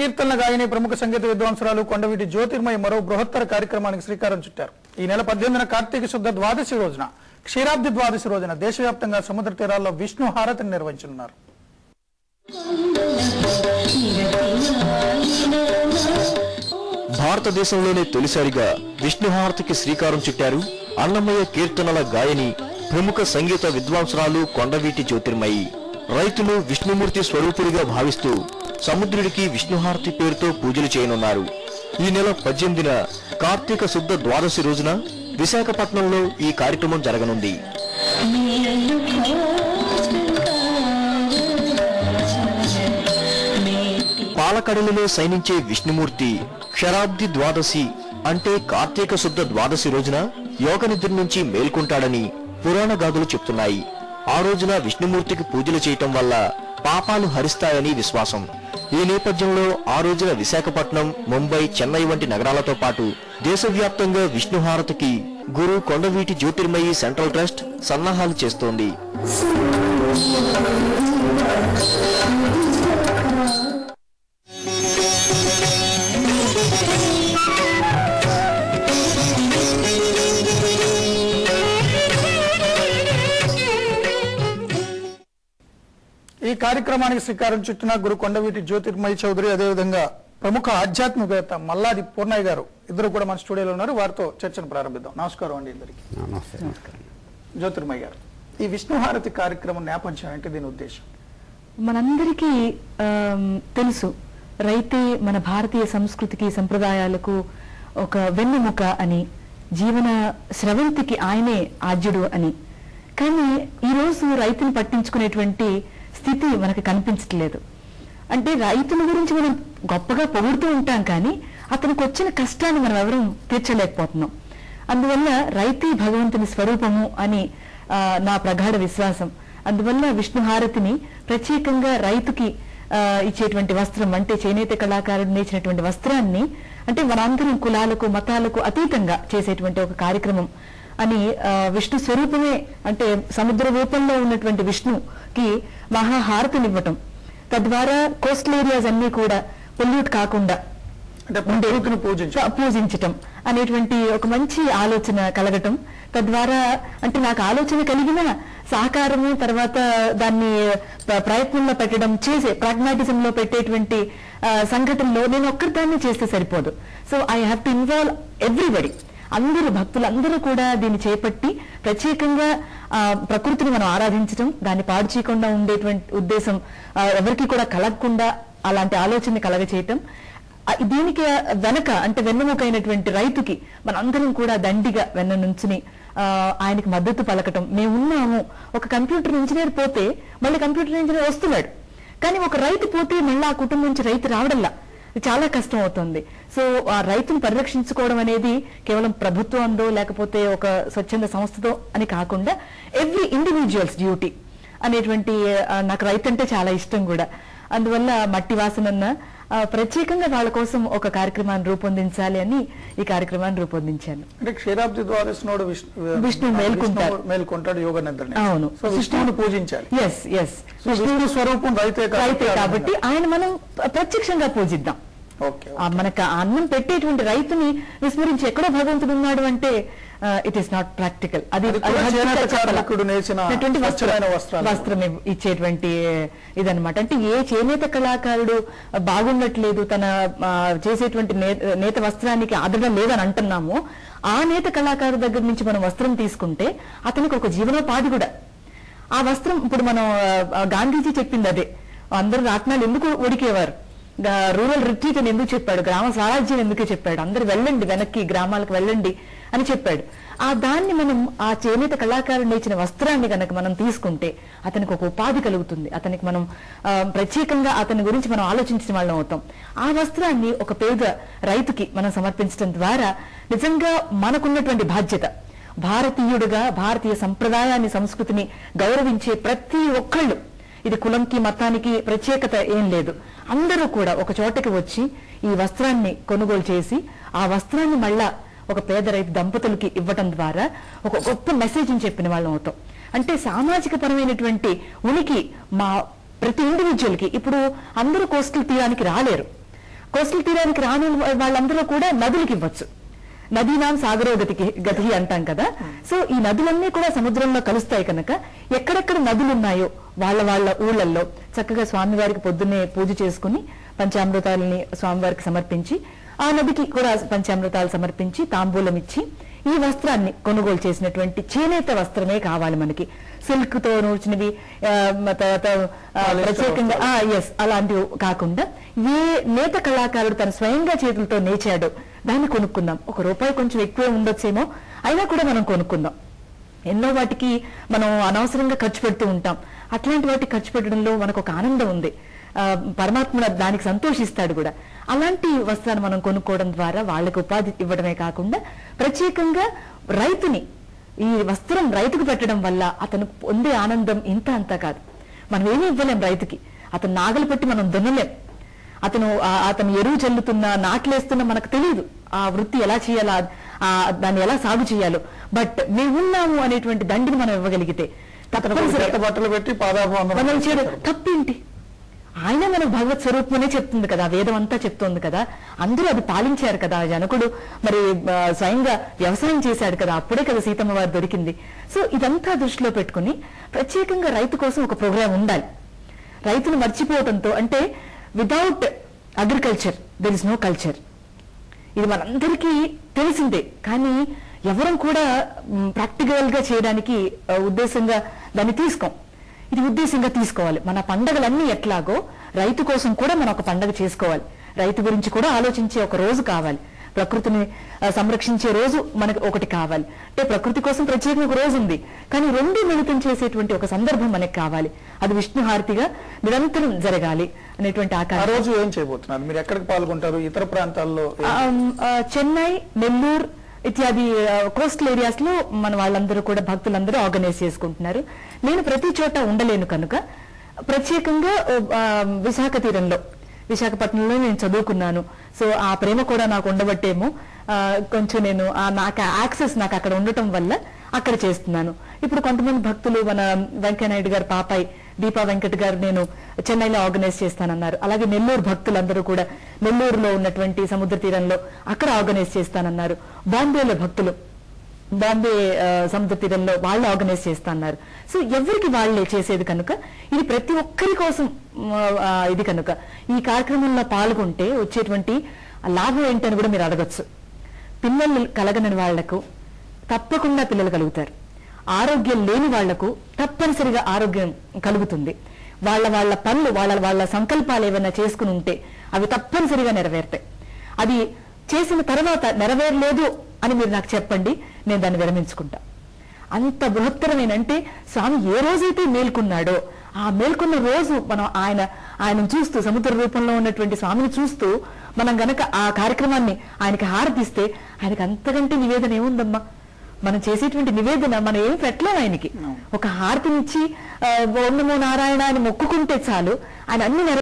కీర్తనల గాయని ప్రముఖ సంగీత విద్వాంసురాలు కొండవీటి జ్యోతిర్మయి మరో బృహత్తర కార్యక్రమానికి శ్రీకారం చుట్టారు. ఈ నెల 18న కార్తీక శుద్ధ ద్వాదశి రోజున క్షీరాబ్ది ద్వాదశి రోజున దేశవ్యాప్తంగా సముద్ర తీరాల్లో విష్ణు హారతిని నిర్వహించనున్నారు. భారతదేశంలోనే తొలిసారిగా విష్ణు హారతికి శ్రీకారం చుట్టారు అన్నమయ్య కీర్తనల గాయని ప్రముఖ సంగీత విద్వాంసురాలు కొండవీటి జ్యోతిర్మయి. రైతులు విష్ణుమూర్తి స్వరూపుడిగా భావిస్తూ సముద్రుడికి విష్ణుహారతి పేరుతో పూజలు చేయనున్నారు. ఈ నెల 18న కార్తీక శుద్ధ ద్వాదశి రోజున విశాఖపట్నంలో ఈ కార్యక్రమం జరగనుంది. పాలకడలిలో శయనించే విష్ణుమూర్తి క్షరాబ్ది ద్వాదశి అంటే కార్తీక శుద్ధ ద్వాదశి రోజున యోగ నిద్ర నుంచి మేల్కొంటాడని పురాణ గాథలు చెప్తున్నాయి. ఆ రోజున విష్ణుమూర్తికి పూజలు చేయటం వల్ల పాపాలు హరిస్తాయని విశ్వాసం. ఈ నేపథ్యంలో ఆ రోజున విశాఖపట్నం, ముంబై, చెన్నై వంటి నగరాలతో పాటు దేశవ్యాప్తంగా విష్ణుహారతికి గురు కొండవీటి జ్యోతిర్మయి సెంట్రల్ ట్రస్ట్ సన్నాహాలు చేస్తోంది. ఈ కార్యక్రమానికి శ్రీకారం చుట్టిన గురు కొండవీటి జ్యోతిర్మయి చౌదరి, అదేవిధంగా ప్రముఖ ఆధ్యాత్మికవేత్త మల్లాది పూర్ణయ్య గారు ఇద్దరు కూడా మన స్టూడియోలో ఉన్నారు. వారితో చర్చను ప్రారంభిద్దాం. నమస్కారం అండి ఇద్దరికి. జ్యోతిర్మయి గారు, ఈ విష్ణుహారతి కార్యక్రమం నేపథ్యం ఏంటి, దీని ఉద్దేశం? మనందరికీ తెలుసు, రైతే మన భారతీయ సంస్కృతికి సంప్రదాయాలకు ఒక వెన్నెముక అని, జీవన స్రవంతికి ఆయనే ఆద్యుడు అని. కానీ ఈరోజు రైతుని పట్టించుకునేటువంటి స్థితి మనకు కనిపించట్లేదు. అంటే రైతుల గురించి మనం గొప్పగా పొగుడుతూ ఉంటాం, కానీ అతనికి వచ్చిన కష్టాన్ని మనం ఎవరూ తీర్చలేకపోతున్నాం. అందువల్ల రైతే భగవంతుని స్వరూపము అని నా ప్రగాఢ విశ్వాసం. అందువల్ల విష్ణుహారతిని ప్రత్యేకంగా రైతుకి ఇచ్చేటువంటి వస్త్రం, అంటే చేనేత కళాకారుడు నేర్చినటువంటి వస్త్రాన్ని, అంటే మనందరం కులాలకు మతాలకు అతీతంగా చేసేటువంటి ఒక కార్యక్రమం అని, విష్ణు స్వరూపమే అంటే సముద్ర రూపంలో ఉన్నటువంటి విష్ణుకి మహాహారతినివ్వటం, తద్వారా కోస్టల్ ఏరియాస్ అన్ని కూడా పొల్యూట్ కాకుండా పూజించటం అనేటువంటి ఒక మంచి ఆలోచన కలగటం. తద్వారా అంటే నాకు ఆలోచన కలిగిన సహకారము, తర్వాత దాన్ని ప్రయత్నంలో పెట్టడం, చేసే ప్రాగ్మాటిజంలో పెట్టేటువంటి సంఘటనలో నేను ఒక్కరిదాన్ని చేస్తే సరిపోదు. So I have to involve everybody. అందరూ భక్తులందరూ కూడా దీన్ని చేపట్టి ప్రత్యేకంగా ప్రకృతిని మనం ఆరాధించడం, దాన్ని పాడు చేయకుండా ఉండేటువంటి ఉద్దేశం ఎవరికి కూడా కలగకుండా అలాంటి ఆలోచన కలగచేయటం. దీనికి వెనక అంటే వెన్నెముకైనటువంటి రైతుకి మనందరం కూడా దండిగా వెన్న నుంచుని ఆయనకి మద్దతు పలకటం. మేమున్నాము. ఒక కంప్యూటర్ ఇంజనీర్ పోతే మళ్ళీ కంప్యూటర్ ఇంజనీర్ వస్తున్నాడు, కానీ ఒక రైతు పోతే మళ్ళీ ఆ కుటుంబం నుంచి రైతు రావడంలా చాలా కష్టం అవుతుంది. సో ఆ రైతును పరిరక్షించుకోవడం అనేది కేవలం ప్రభుత్వంతో లేకపోతే ఒక స్వచ్ఛంద సంస్థతో అని కాకుండా ఎవ్రీ ఇండివిజువల్స్ డ్యూటీ అనేటువంటి, నాకు రైతు అంటే చాలా ఇష్టం కూడా. అందువల్ల మట్టి వాసనన్న ప్రత్యేకంగా వాళ్ళ కోసం ఒక కార్యక్రమాన్ని రూపొందించాలి అని ఈ కార్యక్రమాన్ని రూపొందించాను. అంటే క్షీరాబ్ది ద్వాదశి విష్ణు మేల్కొంటాడు యోగ నిద్ర. అవును, విష్ణువుని పూజించాలి. విష్ణు స్వరూపం రైతే కాబట్టి ఆయన మనం ప్రత్యక్షంగా పూజిద్దాం. మనకు అన్నం పెట్టేటువంటి రైతుని విస్మరించి ఎక్కడో భగవంతుడు ఉన్నాడు అంటే ఇట్ ఈస్ నాట్ ప్రాక్టికల్. అది వస్త్రం ఇచ్చేటువంటి ఇదనమాట. అంటే ఏ చేనేత కళాకారుడు బాగుండట్లేదు, తన చేసేటువంటి నేత వస్త్రానికి ఆదరణ లేదని అంటున్నాము, ఆ నేత కళాకారు దగ్గర నుంచి మనం వస్త్రం తీసుకుంటే అతనికి ఒక జీవనోపాధి కూడా. ఆ వస్త్రం ఇప్పుడు మనం గాంధీజీ చెప్పింది అదే. అందరూ రాట్నాలు ఎందుకు ఉడికేవారు, రూరల్ రిట్రీట్ అని ఎందుకు చెప్పాడు, గ్రామ స్వరాజ్యం ఎందుకు చెప్పాడు, అందరు వెళ్ళండి వెనక్కి గ్రామాలకు వెళ్ళండి అని చెప్పాడు. ఆ దాన్ని మనం ఆ చేనేత కళాకారుడు నేర్చిన వస్త్రాన్ని కనుక మనం తీసుకుంటే అతనికి ఒక ఉపాధి కలుగుతుంది. అతనికి మనం ప్రత్యేకంగా అతని గురించి మనం ఆలోచించిన వాళ్ళం అవుతాం. ఆ వస్త్రాన్ని ఒక పేద రైతుకి మనం సమర్పించడం ద్వారా నిజంగా మనకున్నటువంటి బాధ్యత, భారతీయుడుగా భారతీయ సంప్రదాయాన్ని సంస్కృతిని గౌరవించే ప్రతి ఒక్కళ్ళు, ఇది కులంకి మతానికి ప్రత్యేకత ఏం లేదు, అందరూ కూడా ఒక చోటకి వచ్చి ఈ వస్త్రాన్ని కొనుగోలు చేసి ఆ వస్త్రాన్ని మళ్ళా ఒక పేద రైతు దంపతులకి ఇవ్వటం ద్వారా ఒక గొప్ప మెసేజ్ అని చెప్పిన వాళ్ళం అవుతాం. అంటే సామాజిక పరమైనటువంటి ఉనికి మా ప్రతి ఇండివిజువల్ కి. ఇప్పుడు అందరూ కోస్టల్ తీరానికి రాలేరు, కోస్టల్ తీరానికి రాని వాళ్ళందరూ కూడా నదులకి ఇవ్వచ్చు. నదీనాం సాగరో గతి అంటాం కదా. సో ఈ నదులన్నీ కూడా సముద్రంలో కలుస్తాయి కనుక ఎక్కడెక్కడ నదులు ఉన్నాయో వాళ్ళ ఊళ్ళల్లో చక్కగా స్వామివారికి పొద్దున్నే పూజ చేసుకుని పంచామృతాలని స్వామివారికి సమర్పించి, ఆ నదికి కూడా పంచామృతాలు సమర్పించి తాంబూలం ఇచ్చి ఈ వస్త్రాన్ని కొనుగోలు చేసినటువంటి చేనేత వస్త్రమే కావాలి మనకి. సిల్క్ తో నూర్చినవి తర్వాత ప్రత్యేకంగా అలాంటివి కాకుండా ఏ నేత కళాకారుడు తన స్వయంగా చేతులతో నేచాడో దాన్ని కొనుక్కుందాం. ₹1 కొంచెం ఎక్కువే ఉండొచ్చేమో, అయినా కూడా మనం కొనుక్కుందాం. ఎన్నో వాటికి మనం అనవసరంగా ఖర్చు పెడుతూ ఉంటాం. అట్లాంటి వాటికి ఖర్చు పెట్టడంలో మనకు ఒక ఆనందం ఉంది. పరమాత్మ దానికి సంతోషిస్తాడు కూడా. అలాంటి వస్త్రాన్ని మనం కొనుక్కోవడం ద్వారా వాళ్ళకి ఉపాధి ఇవ్వడమే కాకుండా ప్రత్యేకంగా రైతుని ఈ వస్త్రం రైతుకు పెట్టడం వల్ల అతను పొందే ఆనందం ఇంత అంతా కాదు. మనం ఏమీ ఇవ్వలేం రైతుకి. అతను నాగలు పెట్టి మనం దున్నలేం. అతను ఎరువు చల్లుతున్నా నాట్లేస్తున్నా మనకు తెలియదు ఆ వృత్తి ఎలా చేయాలా, దాన్ని ఎలా సాగు చేయాలో. బట్ మేమున్నాము అనేటువంటి దండిని మనం ఇవ్వగలిగితే బట్టలు పెట్టి పాదాభం చేయడం తప్పేంటి? ఆయన మనకు భగవత్ స్వరూపమనే చెప్తుంది కదా, వేదం అంతా చెప్తోంది కదా. అందరూ అది పాలించారు కదా. జనకుడు మరి స్వయంగా వ్యవసాయం చేశాడు కదా, అప్పుడే కదా సీతమ్మ వారు దొరికింది. సో ఇదంతా దృష్టిలో పెట్టుకుని ప్రత్యేకంగా రైతు కోసం ఒక ప్రోగ్రాం ఉండాలి. రైతును మర్చిపోవడంతో, అంటే without agriculture there is no culture. ఇది మనందరికీ తెలిసిందే. కానీ ఎవరం కూడా ప్రాక్టికల్ గా చేయడానికి ఉద్దేశంగా దాన్ని తీసుకోం. ఇది ఉద్దేశంగా తీసుకోవాలి. మన పండగలన్నీ ఎట్లాగో రైతు కోసం కూడా మనం ఒక పండగ చేసుకోవాలి. రైతు గురించి కూడా ఆలోచించే ఒక రోజు కావాలి. ప్రకృతిని సంరక్షించే రోజు మనకు ఒకటి కావాలి. అంటే ప్రకృతి కోసం ప్రత్యేకంగా ఒక రోజు ఉంది, కానీ రెండు మిళితం చేసేటువంటి ఒక సందర్భం మనకు కావాలి. అది విష్ణు హారతిగా నిరంతరం జరగాలి అనేటువంటి ఆ రోజు ఏం చేయబోతున్నారు? మీరు ఎక్కడికి పాల్గొంటారు? ఇతర ప్రాంతాల్లో చెన్నై, నెల్లూరు ఇత్యాది కోస్టల్ ఏరియాస్ లో మన వాళ్ళందరూ కూడా భక్తులందరూ ఆర్గనైజ్ చేసుకుంటున్నారు. నేను ప్రతి చోట ఉండలేను కనుక ప్రత్యేకంగా విశాఖ తీరంలో, విశాఖపట్నంలో నేను చదువుకున్నాను. సో ఆ ప్రేమ కూడా నాకు ఉండబట్టేమో కొంచెం నేను నాకు యాక్సెస్ నాకు అక్కడ ఉండటం వల్ల అక్కడ చేస్తున్నాను. ఇప్పుడు కొంతమంది భక్తులు, మన వెంకయ్యనాయుడు గారు పాపాయి దీపా వెంకట్ గారు నేను చెన్నైలో ఆర్గనైజ్ చేస్తానన్నారు. అలాగే నెల్లూరు భక్తులందరూ కూడా నెల్లూరులో ఉన్నటువంటి సముద్ర తీరంలో అక్కడ ఆర్గనైజ్ చేస్తానన్నారు. బాంబేలో భక్తులు బాంబే సముద్ర తీరంలో వాళ్ళు ఆర్గనైజ్ చేస్తున్నారు. సో ఎవరికి వాళ్ళే చేసేది కనుక ఇది ప్రతి ఒక్కరి కోసం ఇది కనుక ఈ కార్యక్రమంలో పాల్గొంటే వచ్చేటువంటి లాభం ఏంటని కూడా మీరు అడగచ్చు. పిల్లలు కలగని వాళ్లకు తప్పకుండా పిల్లలు కలుగుతారు. ఆరోగ్యం లేని వాళ్లకు తప్పనిసరిగా ఆరోగ్యం కలుగుతుంది. వాళ్ళ పనులు, వాళ్ళ సంకల్పాలు ఏమైనా చేసుకుని ఉంటే అవి తప్పనిసరిగా నెరవేరుతాయి. అది చేసిన తర్వాత నెరవేరలేదు అని మీరు నాకు చెప్పండి, నేను దాన్ని విరమించుకుంటా. అంత బృహత్తరమైన, అంటే స్వామి ఏ రోజైతే మేల్కొన్నాడో ఆ మేల్కొన్న రోజు మనం ఆయన చూస్తూ, సముద్ర రూపంలో ఉన్నటువంటి స్వామిని చూస్తూ మనం గనక ఆ కార్యక్రమాన్ని ఆయనకి హారతిస్తే ఆయనకి అంతకంటే నివేదన ఏముందమ్మా? మనం చేసేటువంటి నివేదన మనం ఏం పెట్టలేం. ఆయనకి ఒక హారతినిచ్చి ఓం నమో నారాయణ అని మొక్కుకుంటే చాలు, ఆయన అన్ని